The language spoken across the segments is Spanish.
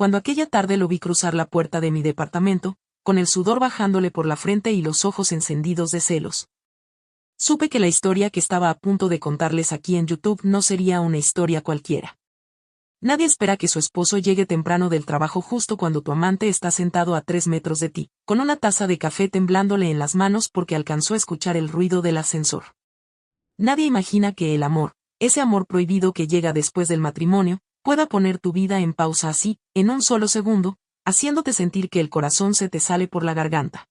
cuando aquella tarde lo vi cruzar la puerta de mi departamento, con el sudor bajándole por la frente y los ojos encendidos de celos. Supe que la historia que estaba a punto de contarles aquí en YouTube no sería una historia cualquiera. Nadie espera que su esposo llegue temprano del trabajo justo cuando tu amante está sentado a 3 metros de ti, con una taza de café temblándole en las manos porque alcanzó a escuchar el ruido del ascensor. Nadie imagina que el amor, ese amor prohibido que llega después del matrimonio, pueda poner tu vida en pausa así, en un solo segundo, haciéndote sentir que el corazón se te sale por la garganta.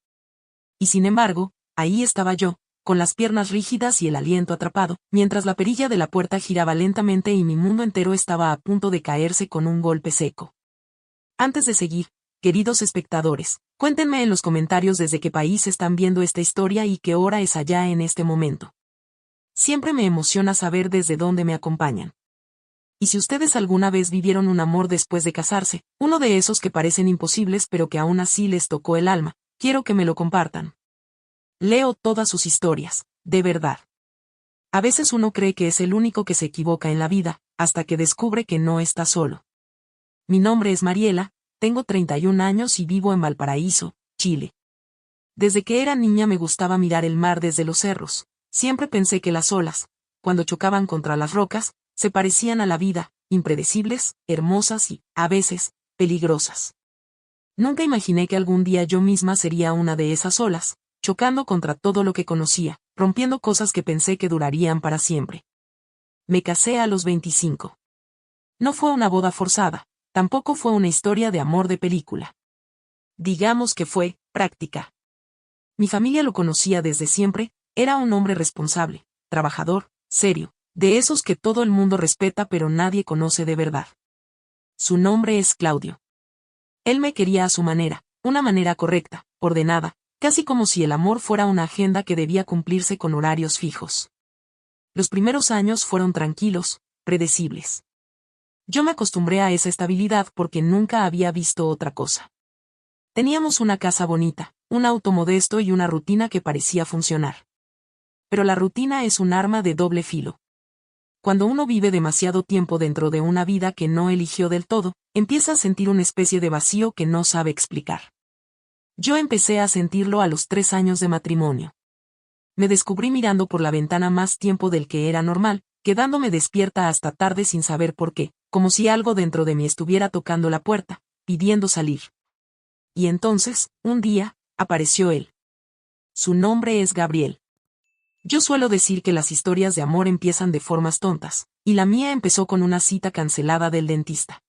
Y sin embargo, ahí estaba yo, con las piernas rígidas y el aliento atrapado, mientras la perilla de la puerta giraba lentamente y mi mundo entero estaba a punto de caerse con un golpe seco. Antes de seguir, queridos espectadores, cuéntenme en los comentarios desde qué país están viendo esta historia y qué hora es allá en este momento. Siempre me emociona saber desde dónde me acompañan. Y si ustedes alguna vez vivieron un amor después de casarse, uno de esos que parecen imposibles pero que aún así les tocó el alma, quiero que me lo compartan. Leo todas sus historias, de verdad. A veces uno cree que es el único que se equivoca en la vida, hasta que descubre que no está solo. Mi nombre es Mariela, tengo 31 años y vivo en Valparaíso, Chile. Desde que era niña me gustaba mirar el mar desde los cerros. Siempre pensé que las olas, cuando chocaban contra las rocas, se parecían a la vida, impredecibles, hermosas y, a veces, peligrosas. Nunca imaginé que algún día yo misma sería una de esas olas, chocando contra todo lo que conocía, rompiendo cosas que pensé que durarían para siempre. Me casé a los 25. No fue una boda forzada, tampoco fue una historia de amor de película. Digamos que fue práctica. Mi familia lo conocía desde siempre, era un hombre responsable, trabajador, serio, de esos que todo el mundo respeta pero nadie conoce de verdad. Su nombre es Claudio. Él me quería a su manera, una manera correcta, ordenada, casi como si el amor fuera una agenda que debía cumplirse con horarios fijos. Los primeros años fueron tranquilos, predecibles. Yo me acostumbré a esa estabilidad porque nunca había visto otra cosa. Teníamos una casa bonita, un auto modesto y una rutina que parecía funcionar. Pero la rutina es un arma de doble filo. Cuando uno vive demasiado tiempo dentro de una vida que no eligió del todo, empieza a sentir una especie de vacío que no sabe explicar. Yo empecé a sentirlo a los 3 años de matrimonio. Me descubrí mirando por la ventana más tiempo del que era normal, quedándome despierta hasta tarde sin saber por qué, como si algo dentro de mí estuviera tocando la puerta, pidiendo salir. Y entonces, un día, apareció él. Su nombre es Gabriel. Yo suelo decir que las historias de amor empiezan de formas tontas, y la mía empezó con una cita cancelada del dentista.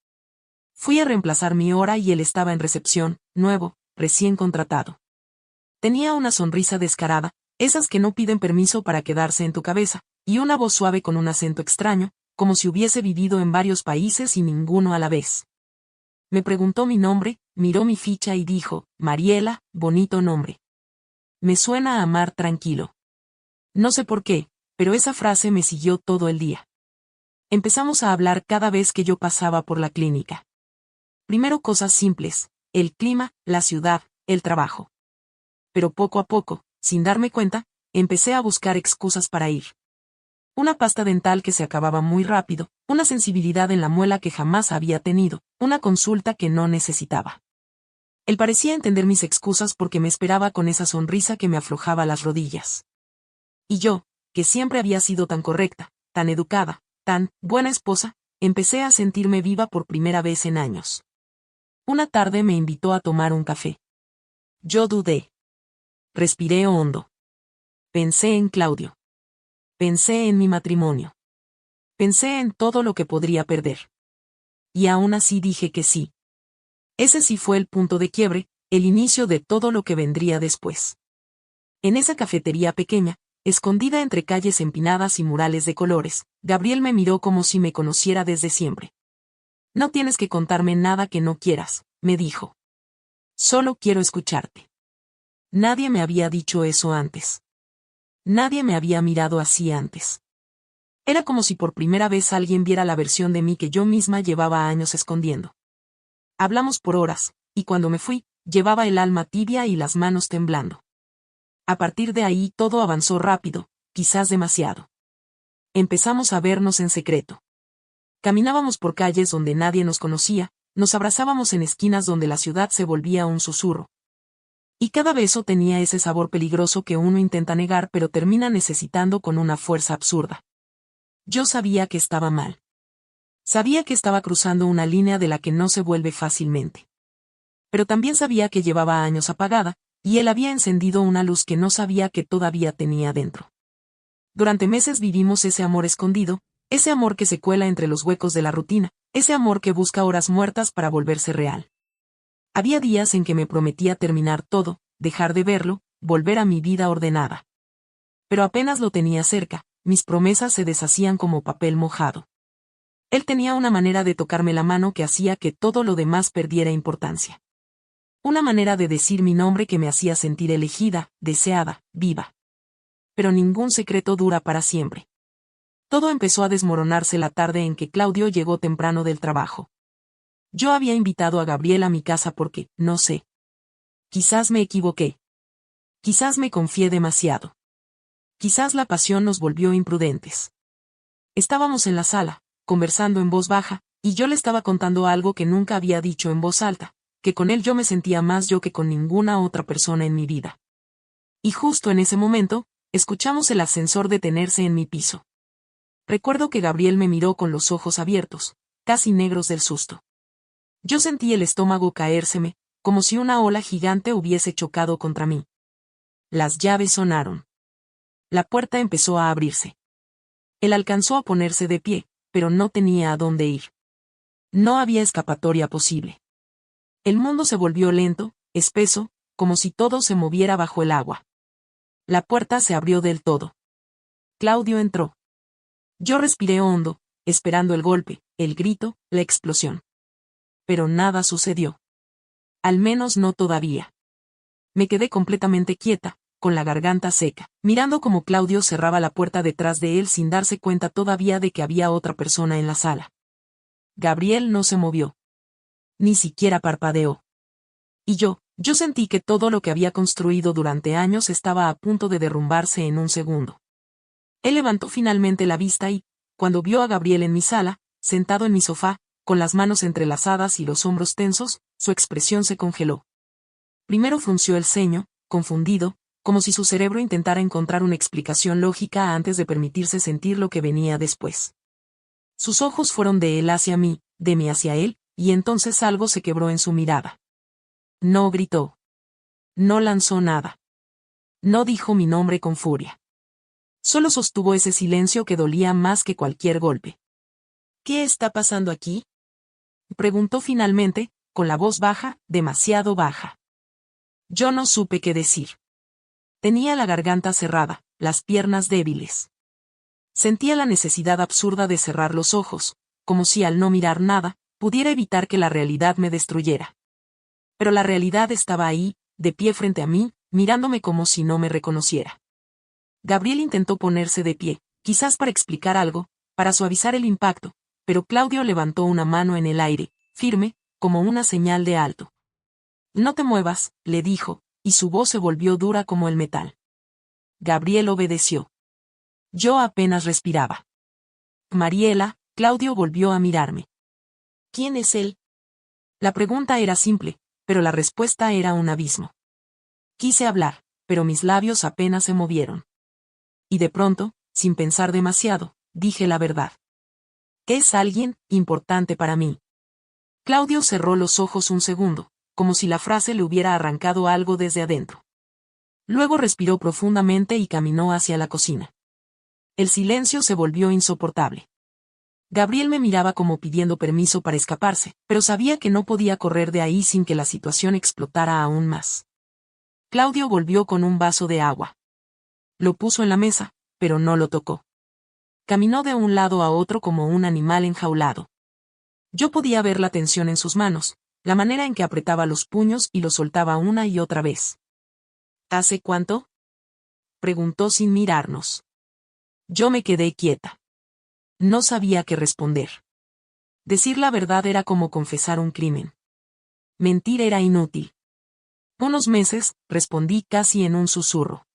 Fui a reemplazar mi hora y él estaba en recepción, nuevo, recién contratado. Tenía una sonrisa descarada, esas que no piden permiso para quedarse en tu cabeza, y una voz suave con un acento extraño, como si hubiese vivido en varios países y ninguno a la vez. Me preguntó mi nombre, miró mi ficha y dijo, Mariela, bonito nombre. Me suena a mar tranquilo. No sé por qué, pero esa frase me siguió todo el día. Empezamos a hablar cada vez que yo pasaba por la clínica. Primero cosas simples, el clima, la ciudad, el trabajo. Pero poco a poco, sin darme cuenta, empecé a buscar excusas para ir. Una pasta dental que se acababa muy rápido, una sensibilidad en la muela que jamás había tenido, una consulta que no necesitaba. Él parecía entender mis excusas porque me esperaba con esa sonrisa que me aflojaba las rodillas. Y yo, que siempre había sido tan correcta, tan educada, tan buena esposa, empecé a sentirme viva por primera vez en años. Una tarde me invitó a tomar un café. Yo dudé. Respiré hondo. Pensé en Claudio. Pensé en mi matrimonio. Pensé en todo lo que podría perder. Y aún así dije que sí. Ese sí fue el punto de quiebre, el inicio de todo lo que vendría después. En esa cafetería pequeña, escondida entre calles empinadas y murales de colores, Gabriel me miró como si me conociera desde siempre. No tienes que contarme nada que no quieras, me dijo. Solo quiero escucharte. Nadie me había dicho eso antes. Nadie me había mirado así antes. Era como si por primera vez alguien viera la versión de mí que yo misma llevaba años escondiendo. Hablamos por horas, y cuando me fui, llevaba el alma tibia y las manos temblando. A partir de ahí todo avanzó rápido, quizás demasiado. Empezamos a vernos en secreto. Caminábamos por calles donde nadie nos conocía, nos abrazábamos en esquinas donde la ciudad se volvía un susurro. Y cada beso tenía ese sabor peligroso que uno intenta negar pero termina necesitando con una fuerza absurda. Yo sabía que estaba mal. Sabía que estaba cruzando una línea de la que no se vuelve fácilmente. Pero también sabía que llevaba años apagada, y él había encendido una luz que no sabía que todavía tenía dentro. Durante meses vivimos ese amor escondido, ese amor que se cuela entre los huecos de la rutina, ese amor que busca horas muertas para volverse real. Había días en que me prometía terminar todo, dejar de verlo, volver a mi vida ordenada. Pero apenas lo tenía cerca, mis promesas se deshacían como papel mojado. Él tenía una manera de tocarme la mano que hacía que todo lo demás perdiera importancia. Una manera de decir mi nombre que me hacía sentir elegida, deseada, viva. Pero ningún secreto dura para siempre. Todo empezó a desmoronarse la tarde en que Claudio llegó temprano del trabajo. Yo había invitado a Gabriel a mi casa porque, no sé. Quizás me equivoqué. Quizás me confié demasiado. Quizás la pasión nos volvió imprudentes. Estábamos en la sala, conversando en voz baja, y yo le estaba contando algo que nunca había dicho en voz alta, que con él yo me sentía más yo que con ninguna otra persona en mi vida. Y justo en ese momento, escuchamos el ascensor detenerse en mi piso. Recuerdo que Gabriel me miró con los ojos abiertos, casi negros del susto. Yo sentí el estómago caérseme, como si una ola gigante hubiese chocado contra mí. Las llaves sonaron. La puerta empezó a abrirse. Él alcanzó a ponerse de pie, pero no tenía a dónde ir. No había escapatoria posible. El mundo se volvió lento, espeso, como si todo se moviera bajo el agua. La puerta se abrió del todo. Claudio entró. Yo respiré hondo, esperando el golpe, el grito, la explosión. Pero nada sucedió. Al menos no todavía. Me quedé completamente quieta, con la garganta seca, mirando cómo Claudio cerraba la puerta detrás de él sin darse cuenta todavía de que había otra persona en la sala. Gabriel no se movió. Ni siquiera parpadeó. Y yo sentí que todo lo que había construido durante años estaba a punto de derrumbarse en un segundo. Él levantó finalmente la vista y, cuando vio a Gabriel en mi sala, sentado en mi sofá, con las manos entrelazadas y los hombros tensos, su expresión se congeló. Primero frunció el ceño, confundido, como si su cerebro intentara encontrar una explicación lógica antes de permitirse sentir lo que venía después. Sus ojos fueron de él hacia mí, de mí hacia él, y entonces algo se quebró en su mirada. No gritó. No lanzó nada. No dijo mi nombre con furia. Solo sostuvo ese silencio que dolía más que cualquier golpe. ¿Qué está pasando aquí?, preguntó finalmente, con la voz baja, demasiado baja. Yo no supe qué decir. Tenía la garganta cerrada, las piernas débiles. Sentía la necesidad absurda de cerrar los ojos, como si al no mirar nada, pudiera evitar que la realidad me destruyera. Pero la realidad estaba ahí, de pie frente a mí, mirándome como si no me reconociera. Gabriel intentó ponerse de pie, quizás para explicar algo, para suavizar el impacto, pero Claudio levantó una mano en el aire, firme, como una señal de alto. No te muevas, le dijo, y su voz se volvió dura como el metal. Gabriel obedeció. Yo apenas respiraba. Mariela, Claudio volvió a mirarme. ¿Quién es él? La pregunta era simple, pero la respuesta era un abismo. Quise hablar, pero mis labios apenas se movieron. Y de pronto, sin pensar demasiado, dije la verdad. Es alguien importante para mí. Claudio cerró los ojos un segundo, como si la frase le hubiera arrancado algo desde adentro. Luego respiró profundamente y caminó hacia la cocina. El silencio se volvió insoportable. Gabriel me miraba como pidiendo permiso para escaparse, pero sabía que no podía correr de ahí sin que la situación explotara aún más. Claudio volvió con un vaso de agua. Lo puso en la mesa, pero no lo tocó. Caminó de un lado a otro como un animal enjaulado. Yo podía ver la tensión en sus manos, la manera en que apretaba los puños y los soltaba una y otra vez. ¿Hace cuánto?, preguntó sin mirarnos. Yo me quedé quieta. No sabía qué responder. Decir la verdad era como confesar un crimen. Mentir era inútil. Unos meses, respondí casi en un susurro.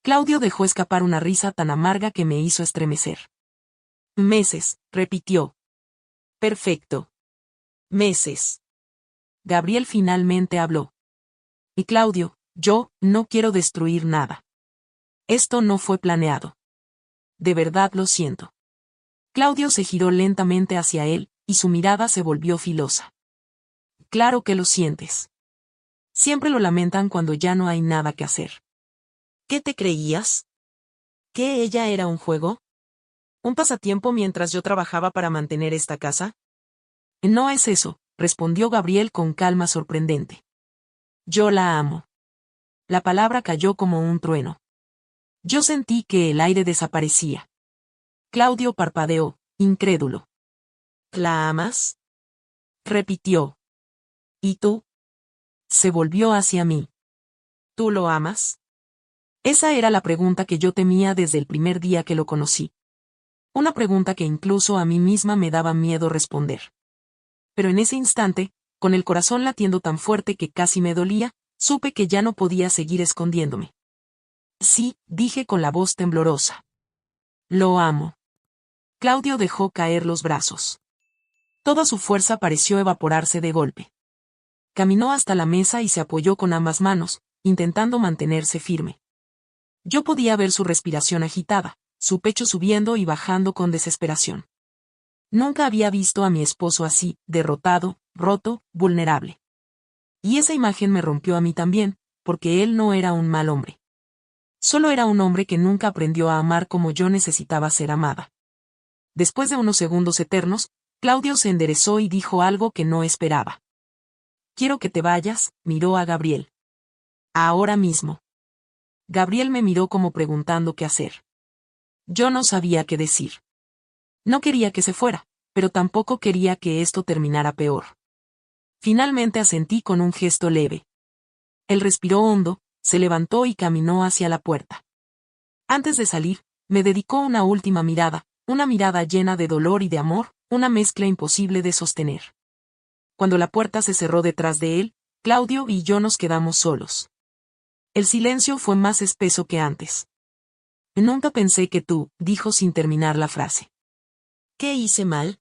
Claudio dejó escapar una risa tan amarga que me hizo estremecer. Meses, repitió. Perfecto. Meses. Gabriel finalmente habló. Y Claudio, yo no quiero destruir nada. Esto no fue planeado. De verdad lo siento. Claudio se giró lentamente hacia él, y su mirada se volvió filosa. Claro que lo sientes. Siempre lo lamentan cuando ya no hay nada que hacer. ¿Qué te creías? ¿Que ella era un juego? ¿Un pasatiempo mientras yo trabajaba para mantener esta casa? No es eso, respondió Gabriel con calma sorprendente. Yo la amo. La palabra cayó como un trueno. Yo sentí que el aire desaparecía. Claudio parpadeó, incrédulo. ¿La amas? Repitió. ¿Y tú? Se volvió hacia mí. ¿Tú lo amas? Esa era la pregunta que yo temía desde el primer día que lo conocí. Una pregunta que incluso a mí misma me daba miedo responder. Pero en ese instante, con el corazón latiendo tan fuerte que casi me dolía, supe que ya no podía seguir escondiéndome. Sí, dije con la voz temblorosa. Lo amo. Claudio dejó caer los brazos. Toda su fuerza pareció evaporarse de golpe. Caminó hasta la mesa y se apoyó con ambas manos, intentando mantenerse firme. Yo podía ver su respiración agitada, su pecho subiendo y bajando con desesperación. Nunca había visto a mi esposo así, derrotado, roto, vulnerable. Y esa imagen me rompió a mí también, porque él no era un mal hombre. Solo era un hombre que nunca aprendió a amar como yo necesitaba ser amada. Después de unos segundos eternos, Claudio se enderezó y dijo algo que no esperaba. Quiero que te vayas, miró a Gabriel. Ahora mismo. Gabriel me miró como preguntando qué hacer. Yo no sabía qué decir. No quería que se fuera, pero tampoco quería que esto terminara peor. Finalmente asentí con un gesto leve. Él respiró hondo, se levantó y caminó hacia la puerta. Antes de salir, me dedicó una última mirada, una mirada llena de dolor y de amor, una mezcla imposible de sostener. Cuando la puerta se cerró detrás de él, Claudio y yo nos quedamos solos. El silencio fue más espeso que antes. Nunca pensé que tú, dijo sin terminar la frase. ¿Qué hice mal?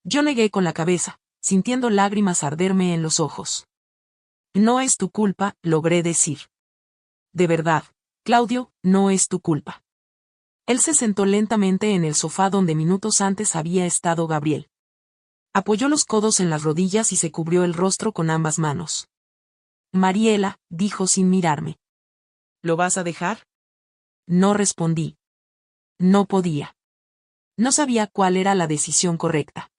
Yo negué con la cabeza, sintiendo lágrimas arderme en los ojos. No es tu culpa, logré decir. De verdad, Claudio, no es tu culpa. Él se sentó lentamente en el sofá donde minutos antes había estado Gabriel. Apoyó los codos en las rodillas y se cubrió el rostro con ambas manos. Mariela, dijo sin mirarme. ¿Lo vas a dejar? No respondí. No podía. No sabía cuál era la decisión correcta.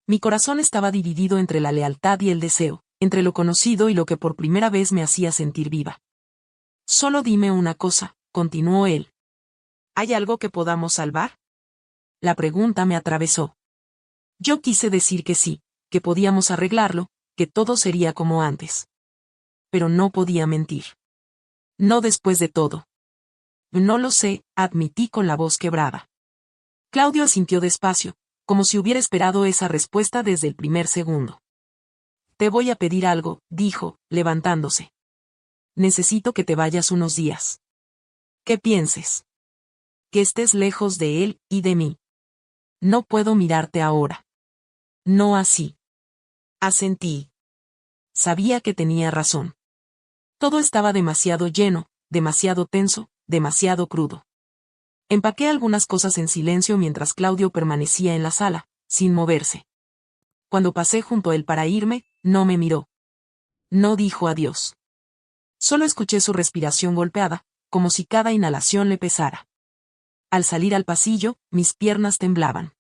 Mi corazón estaba dividido entre la lealtad y el deseo, entre lo conocido y lo que por primera vez me hacía sentir viva. Solo dime una cosa, continuó él. ¿Hay algo que podamos salvar? La pregunta me atravesó. Yo quise decir que sí, que podíamos arreglarlo, que todo sería como antes. Pero no podía mentir. No después de todo. No lo sé, admití con la voz quebrada. Claudio asintió despacio, como si hubiera esperado esa respuesta desde el primer segundo. Te voy a pedir algo, dijo, levantándose. Necesito que te vayas unos días. ¿Qué pienses? Que estés lejos de él y de mí. No puedo mirarte ahora. No así. Asentí. Sabía que tenía razón. Todo estaba demasiado lleno, demasiado tenso, demasiado crudo. Empaqué algunas cosas en silencio mientras Claudio permanecía en la sala, sin moverse. Cuando pasé junto a él para irme, no me miró. No dijo adiós. Solo escuché su respiración golpeada, como si cada inhalación le pesara. Al salir al pasillo, mis piernas temblaban.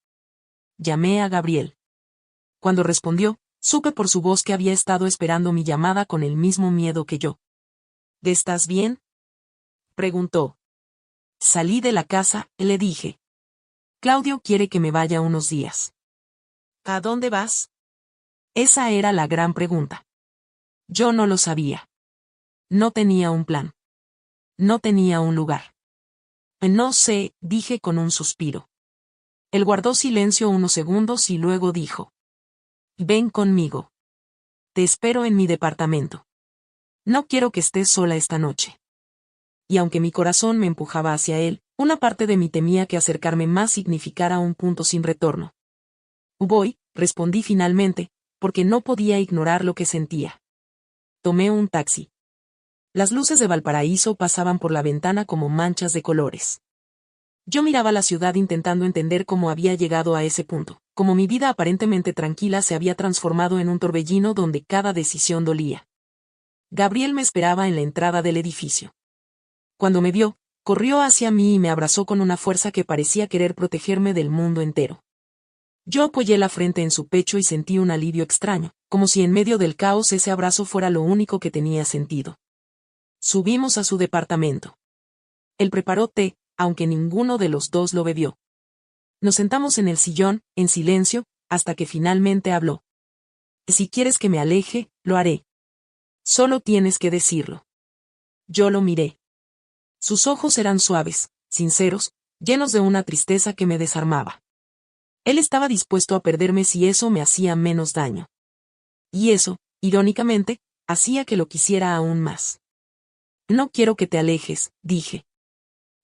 Llamé a Gabriel. Cuando respondió, supe por su voz que había estado esperando mi llamada con el mismo miedo que yo. ¿Estás bien? Preguntó. Salí de la casa, le dije. Claudio quiere que me vaya unos días. ¿A dónde vas? Esa era la gran pregunta. Yo no lo sabía. No tenía un plan. No tenía un lugar. No sé, dije con un suspiro. Él guardó silencio unos segundos y luego dijo. Ven conmigo. Te espero en mi departamento. No quiero que estés sola esta noche. Y aunque mi corazón me empujaba hacia él, una parte de mí temía que acercarme más significara un punto sin retorno. Voy, respondí finalmente, porque no podía ignorar lo que sentía. Tomé un taxi. Las luces de Valparaíso pasaban por la ventana como manchas de colores. Yo miraba la ciudad intentando entender cómo había llegado a ese punto, cómo mi vida aparentemente tranquila se había transformado en un torbellino donde cada decisión dolía. Gabriel me esperaba en la entrada del edificio. Cuando me vio, corrió hacia mí y me abrazó con una fuerza que parecía querer protegerme del mundo entero. Yo apoyé la frente en su pecho y sentí un alivio extraño, como si en medio del caos ese abrazo fuera lo único que tenía sentido. Subimos a su departamento. Él preparó té, aunque ninguno de los dos lo bebió. Nos sentamos en el sillón, en silencio, hasta que finalmente habló. Si quieres que me aleje, lo haré. Solo tienes que decirlo. Yo lo miré. Sus ojos eran suaves, sinceros, llenos de una tristeza que me desarmaba. Él estaba dispuesto a perderme si eso me hacía menos daño. Y eso, irónicamente, hacía que lo quisiera aún más. No quiero que te alejes, dije.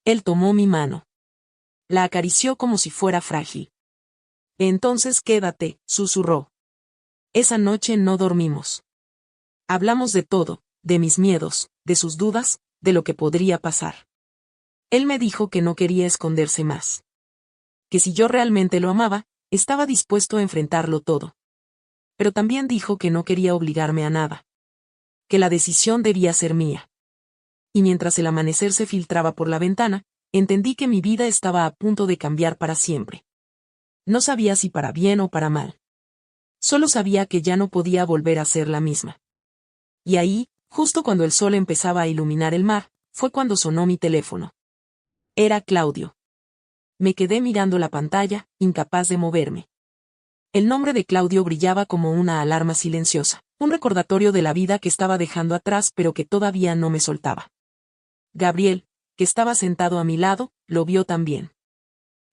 Él tomó mi mano. La acarició como si fuera frágil. Entonces quédate, susurró. Esa noche no dormimos. Hablamos de todo, de mis miedos, de sus dudas, de lo que podría pasar. Él me dijo que no quería esconderse más. Que si yo realmente lo amaba, estaba dispuesto a enfrentarlo todo. Pero también dijo que no quería obligarme a nada. Que la decisión debía ser mía. Y mientras el amanecer se filtraba por la ventana, entendí que mi vida estaba a punto de cambiar para siempre. No sabía si para bien o para mal. Solo sabía que ya no podía volver a ser la misma. Y ahí, justo cuando el sol empezaba a iluminar el mar, fue cuando sonó mi teléfono. Era Claudio. Me quedé mirando la pantalla, incapaz de moverme. El nombre de Claudio brillaba como una alarma silenciosa, un recordatorio de la vida que estaba dejando atrás pero que todavía no me soltaba. Gabriel, que estaba sentado a mi lado, lo vio también.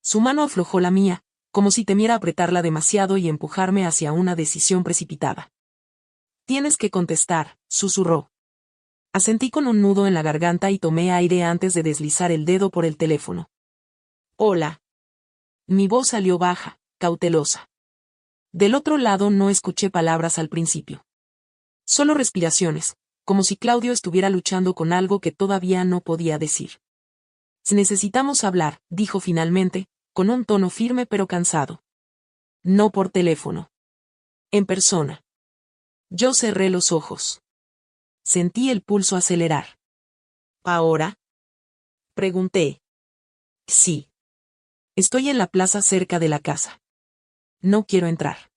Su mano aflojó la mía, como si temiera apretarla demasiado y empujarme hacia una decisión precipitada. Tienes que contestar, susurró. Asentí con un nudo en la garganta y tomé aire antes de deslizar el dedo por el teléfono. Hola. Mi voz salió baja, cautelosa. Del otro lado no escuché palabras al principio. Solo respiraciones, como si Claudio estuviera luchando con algo que todavía no podía decir. Necesitamos hablar, dijo finalmente, con un tono firme pero cansado. No por teléfono. En persona. Yo cerré los ojos. Sentí el pulso acelerar. ¿Ahora? Pregunté. Sí. Estoy en la plaza cerca de la casa. No quiero entrar.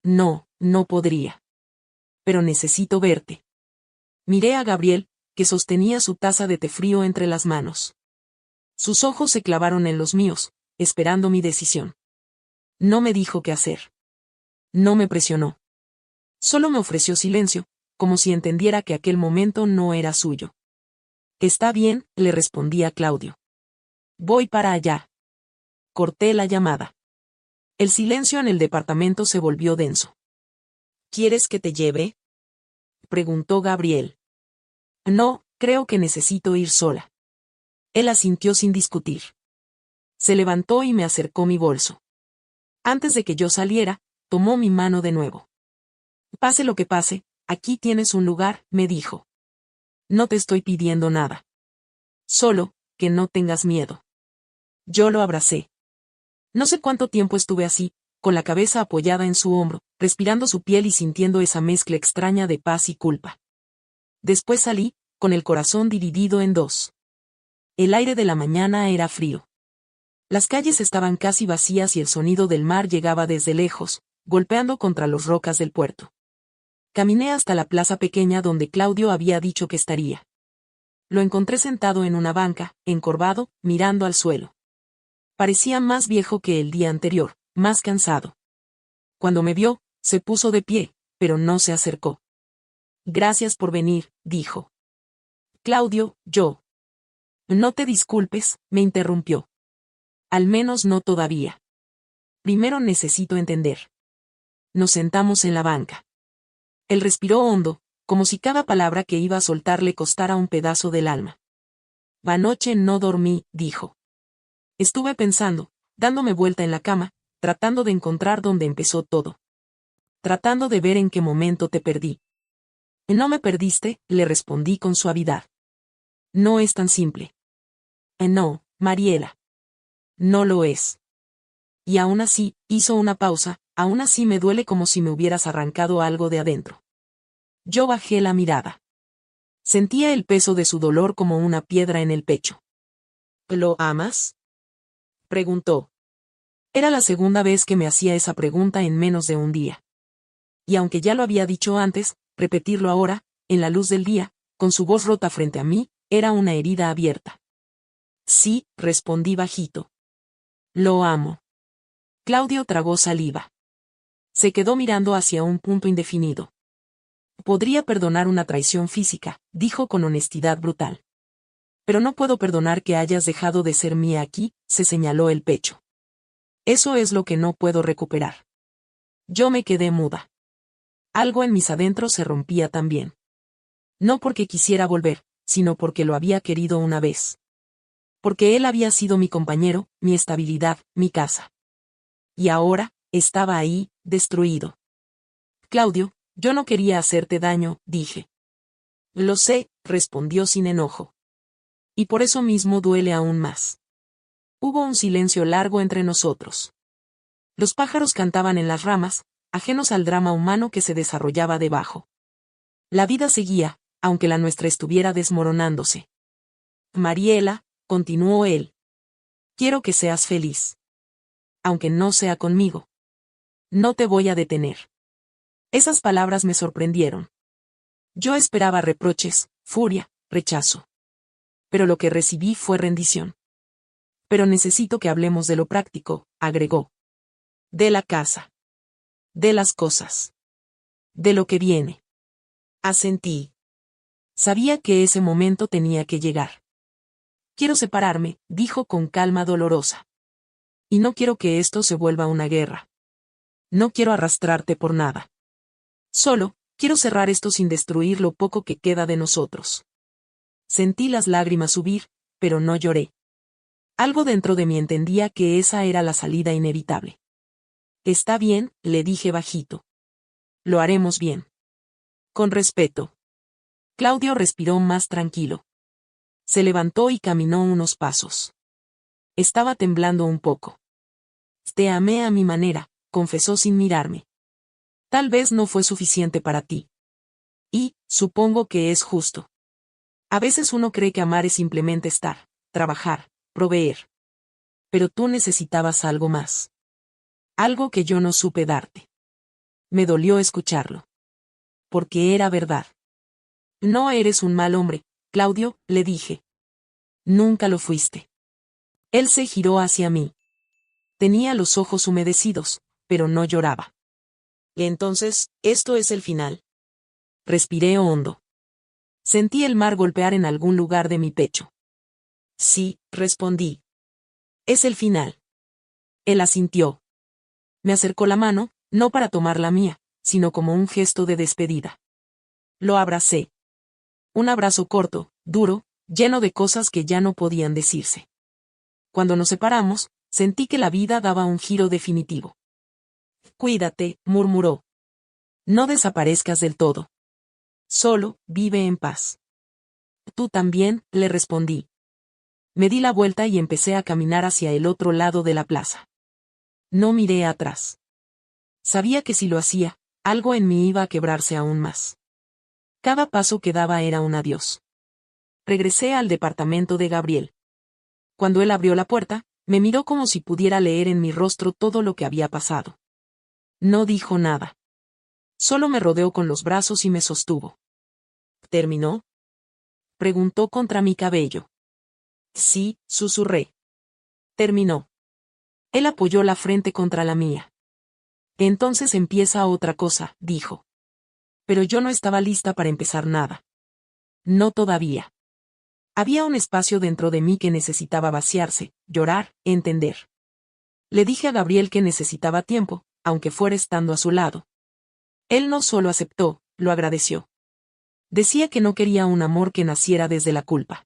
No, no podría. Pero necesito verte. Miré a Gabriel, que sostenía su taza de té frío entre las manos. Sus ojos se clavaron en los míos, esperando mi decisión. No me dijo qué hacer. No me presionó. Solo me ofreció silencio, como si entendiera que aquel momento no era suyo. Está bien, le respondí a Claudio. Voy para allá. Corté la llamada. El silencio en el departamento se volvió denso. ¿Quieres que te lleve? Preguntó Gabriel. No, creo que necesito ir sola. Él asintió sin discutir. Se levantó y me acercó mi bolso. Antes de que yo saliera, tomó mi mano de nuevo. Pase lo que pase, aquí tienes un lugar, me dijo. No te estoy pidiendo nada. Solo, que no tengas miedo. Yo lo abracé. No sé cuánto tiempo estuve así, con la cabeza apoyada en su hombro, respirando su piel y sintiendo esa mezcla extraña de paz y culpa. Después salí, con el corazón dividido en dos. El aire de la mañana era frío. Las calles estaban casi vacías y el sonido del mar llegaba desde lejos, golpeando contra las rocas del puerto. Caminé hasta la plaza pequeña donde Claudio había dicho que estaría. Lo encontré sentado en una banca, encorvado, mirando al suelo. Parecía más viejo que el día anterior, más cansado. Cuando me vio, se puso de pie, pero no se acercó. Gracias por venir, dijo. Claudio, yo. No te disculpes, me interrumpió. Al menos no todavía. Primero necesito entender. Nos sentamos en la banca. Él respiró hondo, como si cada palabra que iba a soltar le costara un pedazo del alma. Anoche no dormí, dijo. Estuve pensando, dándome vuelta en la cama, tratando de encontrar dónde empezó todo. tratando de ver en qué momento te perdí. No me perdiste, le respondí con suavidad. No es tan simple. No, Mariela. No lo es. Y aún así, hizo una pausa, aún así me duele como si me hubieras arrancado algo de adentro. Yo bajé la mirada. Sentía el peso de su dolor como una piedra en el pecho. ¿Lo amas?, preguntó. Era la segunda vez que me hacía esa pregunta en menos de un día. Y aunque ya lo había dicho antes, repetirlo ahora, en la luz del día, con su voz rota frente a mí, era una herida abierta. Sí, respondí bajito. Lo amo. Claudio tragó saliva. Se quedó mirando hacia un punto indefinido. Podría perdonar una traición física, dijo con honestidad brutal. Pero no puedo perdonar que hayas dejado de ser mía aquí, se señaló el pecho. Eso es lo que no puedo recuperar. Yo me quedé muda. Algo en mis adentros se rompía también. No porque quisiera volver, sino porque lo había querido una vez. Porque él había sido mi compañero, mi estabilidad, mi casa. Y ahora, estaba ahí, destruido. Claudio, yo no quería hacerte daño, dije. Lo sé, respondió sin enojo. Y por eso mismo duele aún más. Hubo un silencio largo entre nosotros. Los pájaros cantaban en las ramas, ajenos al drama humano que se desarrollaba debajo. La vida seguía, aunque la nuestra estuviera desmoronándose. Mariela, continuó él. Quiero que seas feliz. Aunque no sea conmigo. No te voy a detener. Esas palabras me sorprendieron. Yo esperaba reproches, furia, rechazo. Pero lo que recibí fue rendición. Pero necesito que hablemos de lo práctico, agregó. De la casa. De las cosas. De lo que viene. Asentí. Sabía que ese momento tenía que llegar. Quiero separarme, dijo con calma dolorosa. Y no quiero que esto se vuelva una guerra. No quiero arrastrarte por nada. Solo, quiero cerrar esto sin destruir lo poco que queda de nosotros. Sentí las lágrimas subir, pero no lloré. Algo dentro de mí entendía que esa era la salida inevitable. Está bien, le dije bajito. Lo haremos bien. Con respeto. Claudio respiró más tranquilo. Se levantó y caminó unos pasos. Estaba temblando un poco. Te amé a mi manera, confesó sin mirarme. Tal vez no fue suficiente para ti. Y, supongo que es justo. A veces uno cree que amar es simplemente estar, trabajar, proveer. Pero tú necesitabas algo más. Algo que yo no supe darte. Me dolió escucharlo. Porque era verdad. No eres un mal hombre, Claudio, le dije. Nunca lo fuiste. Él se giró hacia mí. Tenía los ojos humedecidos, pero no lloraba. Entonces, esto es el final. Respiré hondo. Sentí el mar golpear en algún lugar de mi pecho. Sí, respondí. Es el final. Él asintió. Me acercó la mano, no para tomar la mía, sino como un gesto de despedida. Lo abracé. Un abrazo corto, duro, lleno de cosas que ya no podían decirse. Cuando nos separamos, sentí que la vida daba un giro definitivo. Cuídate, murmuró. No desaparezcas del todo. Solo, vive en paz. Tú también, le respondí. Me di la vuelta y empecé a caminar hacia el otro lado de la plaza. No miré atrás. Sabía que si lo hacía, algo en mí iba a quebrarse aún más. Cada paso que daba era un adiós. Regresé al departamento de Gabriel. Cuando él abrió la puerta, me miró como si pudiera leer en mi rostro todo lo que había pasado. No dijo nada. Solo me rodeó con los brazos y me sostuvo. ¿Terminó?, preguntó contra mi cabello. Sí, susurré. Terminó. Él apoyó la frente contra la mía. Entonces empieza otra cosa, dijo. Pero yo no estaba lista para empezar nada. No todavía. Había un espacio dentro de mí que necesitaba vaciarse, llorar, entender. Le dije a Gabriel que necesitaba tiempo, aunque fuera estando a su lado. Él no solo aceptó, lo agradeció. Decía que no quería un amor que naciera desde la culpa.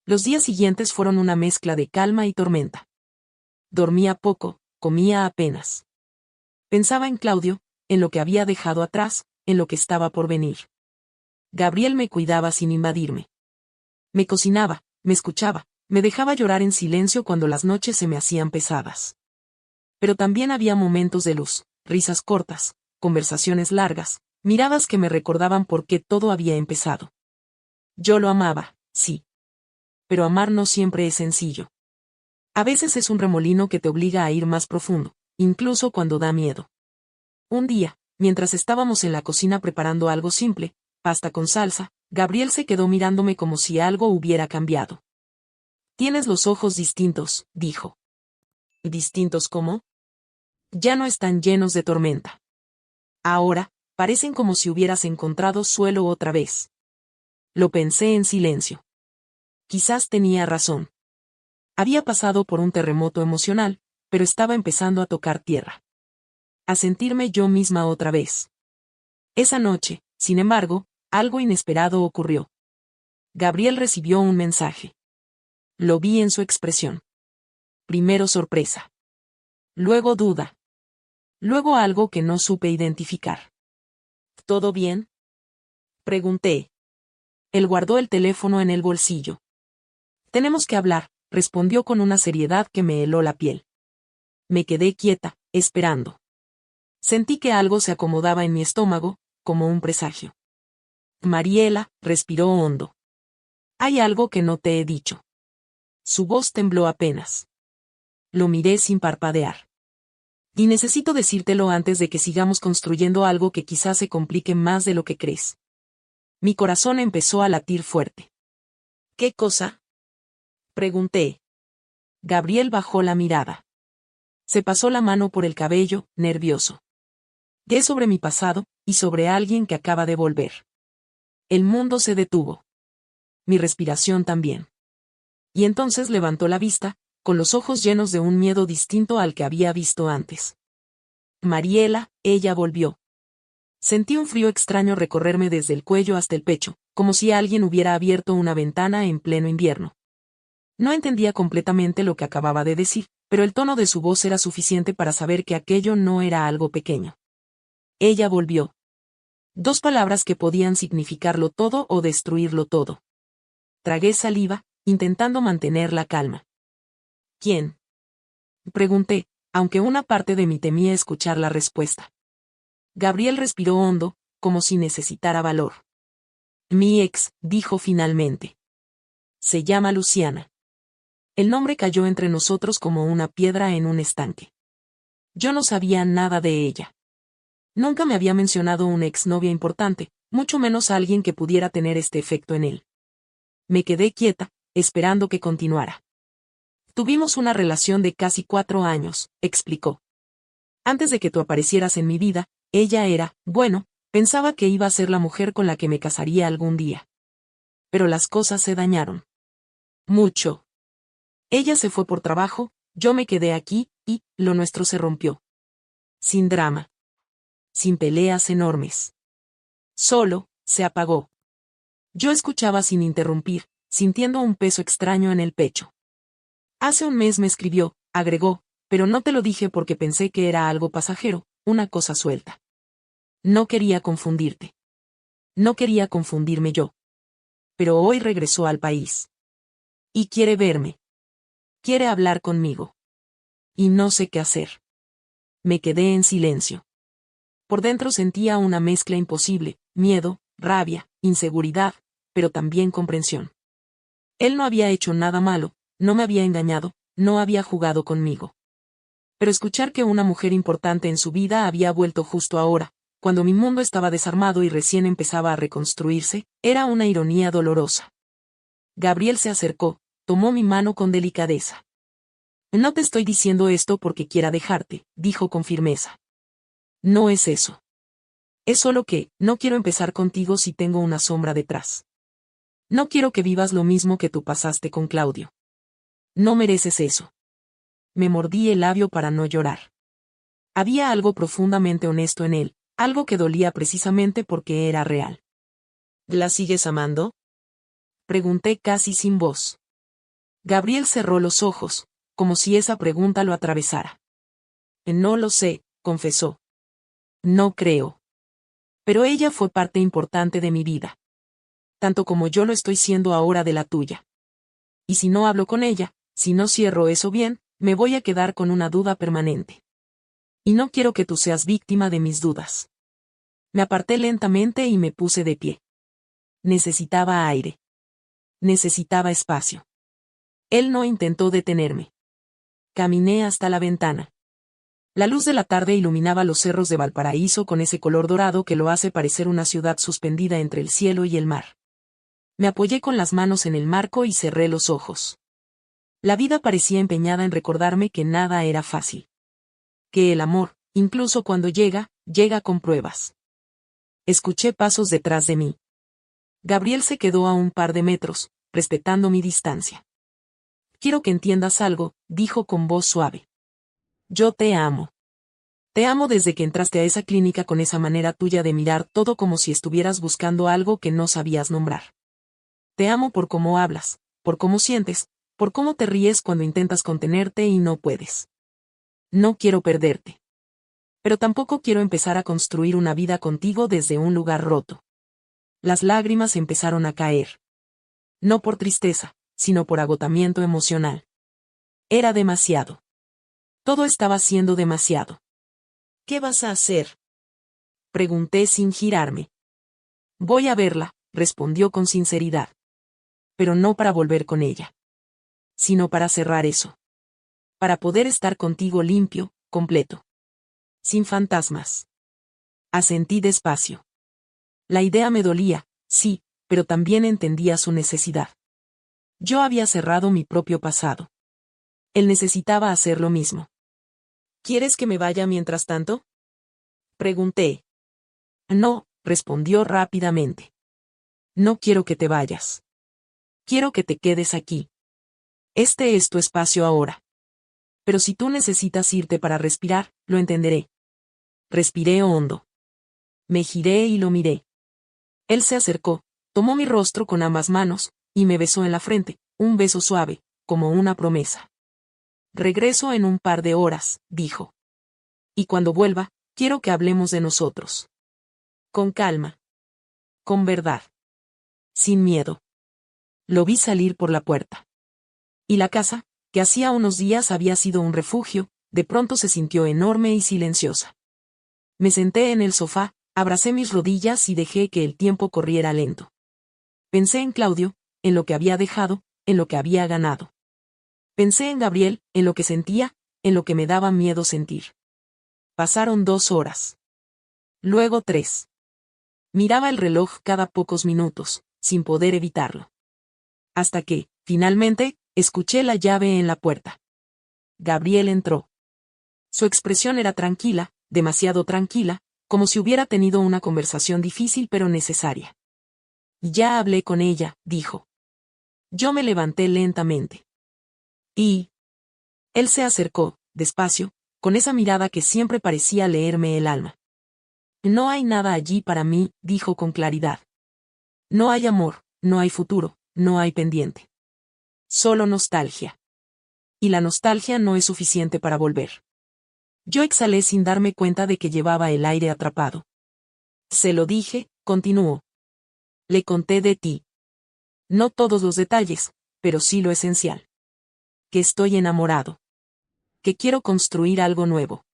Los días siguientes fueron una mezcla de calma y tormenta. Dormía poco, comía apenas. Pensaba en Claudio, en lo que había dejado atrás, en lo que estaba por venir. Gabriel me cuidaba sin invadirme. Me cocinaba, me escuchaba, me dejaba llorar en silencio cuando las noches se me hacían pesadas. Pero también había momentos de luz, risas cortas, conversaciones largas, miradas que me recordaban por qué todo había empezado. Yo lo amaba, sí. Pero amar no siempre es sencillo. A veces es un remolino que te obliga a ir más profundo, incluso cuando da miedo. Un día, mientras estábamos en la cocina preparando algo simple, pasta con salsa, Gabriel se quedó mirándome como si algo hubiera cambiado. Tienes los ojos distintos, dijo. ¿Distintos cómo? Ya no están llenos de tormenta. Ahora, parecen como si hubieras encontrado suelo otra vez. Lo pensé en silencio. Quizás tenía razón. Había pasado por un terremoto emocional, pero estaba empezando a tocar tierra. A sentirme yo misma otra vez. Esa noche, sin embargo, algo inesperado ocurrió. Gabriel recibió un mensaje. Lo vi en su expresión. Primero sorpresa. Luego duda. Luego algo que no supe identificar. ¿Todo bien? Pregunté. Él guardó el teléfono en el bolsillo. Tenemos que hablar, respondió con una seriedad que me heló la piel. Me quedé quieta, esperando. Sentí que algo se acomodaba en mi estómago, como un presagio. Mariela, respiró hondo. Hay algo que no te he dicho. Su voz tembló apenas. Lo miré sin parpadear. Y necesito decírtelo antes de que sigamos construyendo algo que quizás se complique más de lo que crees. Mi corazón empezó a latir fuerte. ¿Qué cosa? Pregunté. Gabriel bajó la mirada. Se pasó la mano por el cabello, nervioso. Gué sobre mi pasado, y sobre alguien que acaba de volver. El mundo se detuvo. Mi respiración también. Y entonces levantó la vista, con los ojos llenos de un miedo distinto al que había visto antes. Mariela, ella volvió. Sentí un frío extraño recorrerme desde el cuello hasta el pecho, como si alguien hubiera abierto una ventana en pleno invierno. No entendía completamente lo que acababa de decir, pero el tono de su voz era suficiente para saber que aquello no era algo pequeño. Ella volvió. 2 palabras que podían significarlo todo o destruirlo todo. Tragué saliva, intentando mantener la calma. ¿Quién? Pregunté, aunque una parte de mí temía escuchar la respuesta. Gabriel respiró hondo, como si necesitara valor. Mi ex, dijo finalmente. Se llama Luciana. El nombre cayó entre nosotros como una piedra en un estanque. Yo no sabía nada de ella. Nunca me había mencionado una exnovia importante, mucho menos alguien que pudiera tener este efecto en él. Me quedé quieta, esperando que continuara. Tuvimos una relación de casi 4 años, explicó. Antes de que tú aparecieras en mi vida, ella era, bueno, pensaba que iba a ser la mujer con la que me casaría algún día. Pero las cosas se dañaron. Mucho. Ella se fue por trabajo, yo me quedé aquí, y lo nuestro se rompió. Sin drama. Sin peleas enormes. Solo, se apagó. Yo escuchaba sin interrumpir, sintiendo un peso extraño en el pecho. Hace un mes me escribió, agregó, pero no te lo dije porque pensé que era algo pasajero, una cosa suelta. No quería confundirte. No quería confundirme yo. Pero hoy regresó al país. Y quiere verme. Quiere hablar conmigo. Y no sé qué hacer. Me quedé en silencio. Por dentro sentía una mezcla imposible, miedo, rabia, inseguridad, pero también comprensión. Él no había hecho nada malo, no me había engañado, no había jugado conmigo. Pero escuchar que una mujer importante en su vida había vuelto justo ahora, cuando mi mundo estaba desarmado y recién empezaba a reconstruirse, era una ironía dolorosa. Gabriel se acercó, tomó mi mano con delicadeza. No te estoy diciendo esto porque quiera dejarte, dijo con firmeza. No es eso. Es solo que, no quiero empezar contigo si tengo una sombra detrás. No quiero que vivas lo mismo que tú pasaste con Claudio. No mereces eso. Me mordí el labio para no llorar. Había algo profundamente honesto en él, algo que dolía precisamente porque era real. ¿La sigues amando? Pregunté casi sin voz. Gabriel cerró los ojos, como si esa pregunta lo atravesara. No lo sé, confesó. No creo. Pero ella fue parte importante de mi vida. Tanto como yo lo estoy siendo ahora de la tuya. Y si no hablo con ella, si no cierro eso bien, me voy a quedar con una duda permanente. Y no quiero que tú seas víctima de mis dudas. Me aparté lentamente y me puse de pie. Necesitaba aire. Necesitaba espacio. Él no intentó detenerme. Caminé hasta la ventana. La luz de la tarde iluminaba los cerros de Valparaíso con ese color dorado que lo hace parecer una ciudad suspendida entre el cielo y el mar. Me apoyé con las manos en el marco y cerré los ojos. La vida parecía empeñada en recordarme que nada era fácil. Que el amor, incluso cuando llega, llega con pruebas. Escuché pasos detrás de mí. Gabriel se quedó a un par de metros, respetando mi distancia. Quiero que entiendas algo, dijo con voz suave. Yo te amo. Te amo desde que entraste a esa clínica con esa manera tuya de mirar todo como si estuvieras buscando algo que no sabías nombrar. Te amo por cómo hablas, por cómo sientes, por cómo te ríes cuando intentas contenerte y no puedes. No quiero perderte. Pero tampoco quiero empezar a construir una vida contigo desde un lugar roto. Las lágrimas empezaron a caer. No por tristeza, sino por agotamiento emocional. Era demasiado. Todo estaba siendo demasiado. ¿Qué vas a hacer? Pregunté sin girarme. Voy a verla, respondió con sinceridad. Pero no para volver con ella. Sino para cerrar eso. Para poder estar contigo limpio, completo. Sin fantasmas. Asentí despacio. La idea me dolía, sí, pero también entendía su necesidad. Yo había cerrado mi propio pasado. Él necesitaba hacer lo mismo. ¿Quieres que me vaya mientras tanto? Pregunté. No, respondió rápidamente. No quiero que te vayas. Quiero que te quedes aquí. Este es tu espacio ahora. Pero si tú necesitas irte para respirar, lo entenderé. Respiré hondo. Me giré y lo miré. Él se acercó, tomó mi rostro con ambas manos, y me besó en la frente, un beso suave, como una promesa. Regreso en un par de horas, dijo. Y cuando vuelva, quiero que hablemos de nosotros. Con calma. Con verdad. Sin miedo. Lo vi salir por la puerta. Y la casa, que hacía unos días había sido un refugio, de pronto se sintió enorme y silenciosa. Me senté en el sofá, abracé mis rodillas y dejé que el tiempo corriera lento. Pensé en Claudio, en lo que había dejado, en lo que había ganado. Pensé en Gabriel, en lo que sentía, en lo que me daba miedo sentir. Pasaron 2 horas. Luego 3. Miraba el reloj cada pocos minutos, sin poder evitarlo. Hasta que, finalmente, escuché la llave en la puerta. Gabriel entró. Su expresión era tranquila, demasiado tranquila, como si hubiera tenido una conversación difícil pero necesaria. Ya hablé con ella, dijo. Yo me levanté lentamente. Y... Él se acercó, despacio, con esa mirada que siempre parecía leerme el alma. No hay nada allí para mí, dijo con claridad. No hay amor, no hay futuro, no hay pendiente. Solo nostalgia. Y la nostalgia no es suficiente para volver. Yo exhalé sin darme cuenta de que llevaba el aire atrapado. Se lo dije, continuó. Le conté de ti. No todos los detalles, pero sí lo esencial. Que estoy enamorado. Que quiero construir algo nuevo.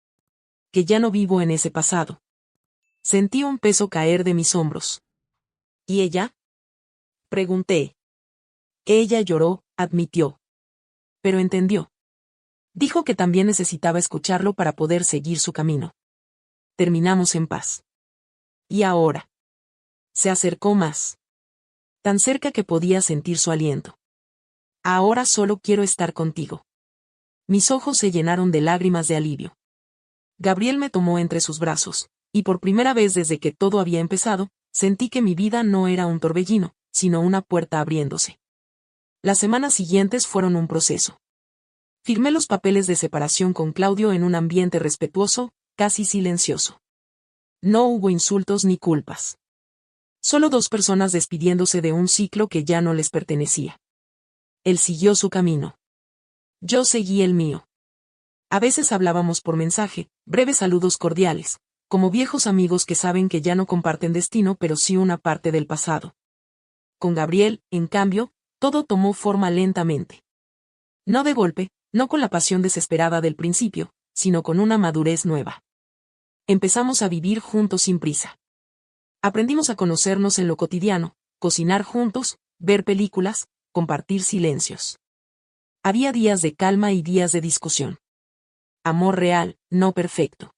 Que ya no vivo en ese pasado. Sentí un peso caer de mis hombros. ¿Y ella? Pregunté. Ella lloró, admitió. Pero entendió. Dijo que también necesitaba escucharlo para poder seguir su camino. Terminamos en paz. ¿Y ahora? Se acercó más. Tan cerca que podía sentir su aliento. Ahora solo quiero estar contigo. Mis ojos se llenaron de lágrimas de alivio. Gabriel me tomó entre sus brazos, y por primera vez desde que todo había empezado, sentí que mi vida no era un torbellino, sino una puerta abriéndose. Las semanas siguientes fueron un proceso. Firmé los papeles de separación con Claudio en un ambiente respetuoso, casi silencioso. No hubo insultos ni culpas. Solo 2 personas despidiéndose de un ciclo que ya no les pertenecía. Él siguió su camino. Yo seguí el mío. A veces hablábamos por mensaje, breves saludos cordiales, como viejos amigos que saben que ya no comparten destino pero sí una parte del pasado. Con Gabriel, en cambio, todo tomó forma lentamente. No de golpe, no con la pasión desesperada del principio, sino con una madurez nueva. Empezamos a vivir juntos sin prisa. Aprendimos a conocernos en lo cotidiano, cocinar juntos, ver películas, compartir silencios. Había días de calma y días de discusión. Amor real, no perfecto.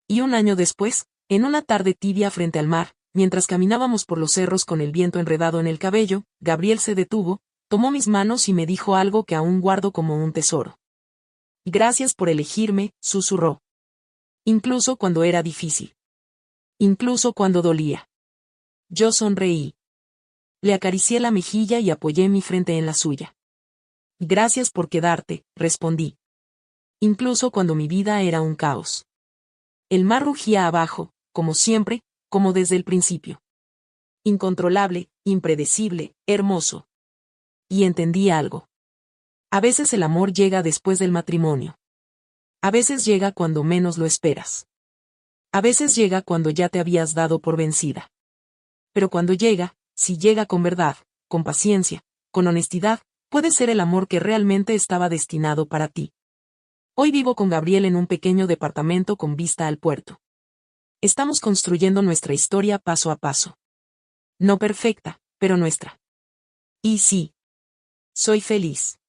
Y un año después, en una tarde tibia frente al mar, mientras caminábamos por los cerros con el viento enredado en el cabello, Gabriel se detuvo, tomó mis manos y me dijo algo que aún guardo como un tesoro. Gracias por elegirme, susurró. Incluso cuando era difícil. Incluso cuando dolía. Yo sonreí. Le acaricié la mejilla y apoyé mi frente en la suya. Gracias por quedarte, respondí. Incluso cuando mi vida era un caos. El mar rugía abajo, como siempre, como desde el principio. Incontrolable, impredecible, hermoso. Y entendí algo. A veces el amor llega después del matrimonio. A veces llega cuando menos lo esperas. A veces llega cuando ya te habías dado por vencida. Pero cuando llega, si llega con verdad, con paciencia, con honestidad, puede ser el amor que realmente estaba destinado para ti. Hoy vivo con Gabriel en un pequeño departamento con vista al puerto. Estamos construyendo nuestra historia paso a paso. No perfecta, pero nuestra. Y sí. Soy feliz.